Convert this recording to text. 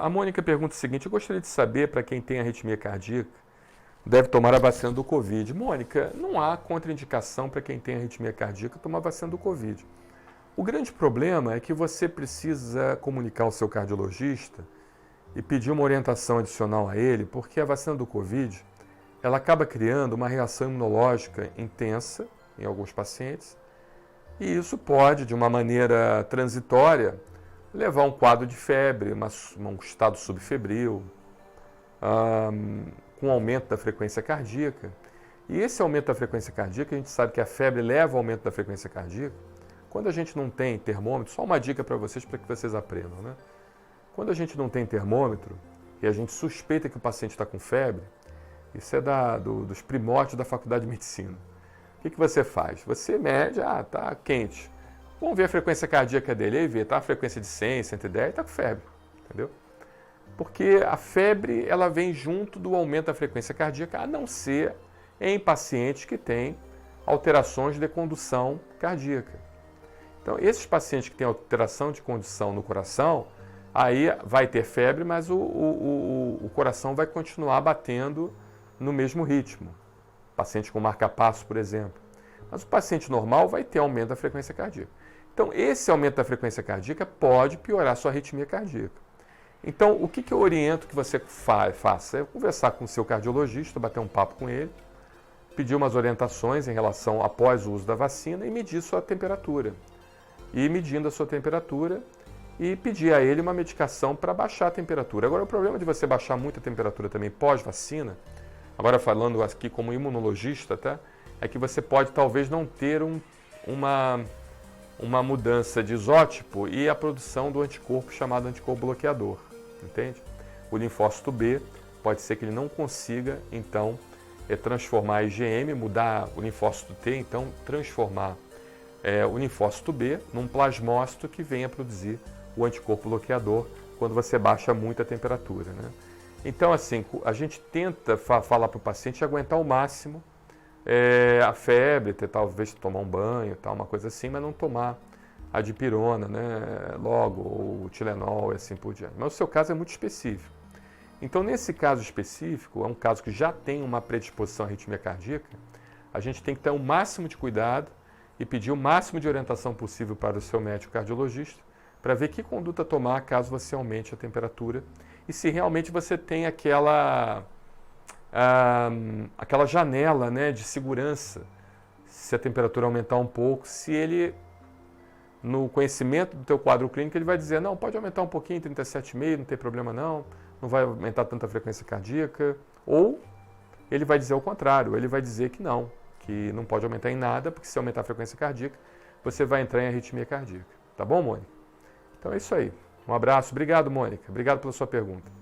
A Mônica pergunta o seguinte: eu gostaria de saber, para quem tem arritmia cardíaca, deve tomar a vacina do Covid. Mônica, não há contraindicação para quem tem arritmia cardíaca tomar a vacina do Covid. O grande problema é que você precisa comunicar ao seu cardiologista e pedir uma orientação adicional a ele, porque a vacina do Covid, ela acaba criando uma reação imunológica intensa em alguns pacientes, e isso pode, de uma maneira transitória, levar a um quadro de febre, um estado subfebril, com aumento da frequência cardíaca. E esse aumento da frequência cardíaca, a gente sabe que a febre leva ao aumento da frequência cardíaca. Quando a gente não tem termômetro, só uma dica para vocês, para que vocês aprendam, né? Quando a gente não tem termômetro e a gente suspeita que o paciente está com febre, isso é dos primórdios da faculdade de medicina. O que você faz? Você mede, está quente. Vamos ver a frequência cardíaca dele, aí vê, está a frequência de 100, 110, está com febre, entendeu? Porque a febre, ela vem junto do aumento da frequência cardíaca, a não ser em pacientes que têm alterações de condução cardíaca. Então, esses pacientes que têm alteração de condução no coração, aí vai ter febre, mas o coração vai continuar batendo no mesmo ritmo. Paciente com marca-passo, por exemplo. Mas o paciente normal vai ter aumento da frequência cardíaca. Então, esse aumento da frequência cardíaca pode piorar a sua arritmia cardíaca. Então, o que eu oriento que você faça? É conversar com o seu cardiologista, bater um papo com ele, pedir umas orientações em relação após o uso da vacina e medir sua temperatura. E medindo a sua temperatura e pedir a ele uma medicação para baixar a temperatura. Agora, o problema de você baixar muito a temperatura também pós-vacina, agora falando aqui como imunologista, tá? É que você pode talvez não ter uma mudança de isótipo e a produção do anticorpo chamado anticorpo bloqueador, entende? O linfócito B pode ser que ele não consiga, então, transformar a IgM, mudar o linfócito T, então transformar o linfócito B num plasmócito que venha produzir o anticorpo bloqueador quando você baixa muito a temperatura, né? Então, assim, a gente tenta falar para o paciente aguentar ao máximo a febre, talvez tomar um banho, tal, uma coisa assim, mas não tomar a dipirona, né, logo, ou o Tilenol e assim por diante. Mas o seu caso é muito específico. Então, nesse caso específico, é um caso que já tem uma predisposição à arritmia cardíaca, a gente tem que ter o máximo de cuidado e pedir o máximo de orientação possível para o seu médico cardiologista para ver que conduta tomar caso você aumente a temperatura e se realmente você tem aquela janela, né, de segurança, se a temperatura aumentar um pouco, se ele, no conhecimento do teu quadro clínico, ele vai dizer, não, pode aumentar um pouquinho, 37,5, não tem problema não vai aumentar tanta frequência cardíaca, ou ele vai dizer o contrário, ele vai dizer que não pode aumentar em nada, porque se aumentar a frequência cardíaca, você vai entrar em arritmia cardíaca. Tá bom, Mônica? Então é isso aí. Um abraço. Obrigado, Mônica. Obrigado pela sua pergunta.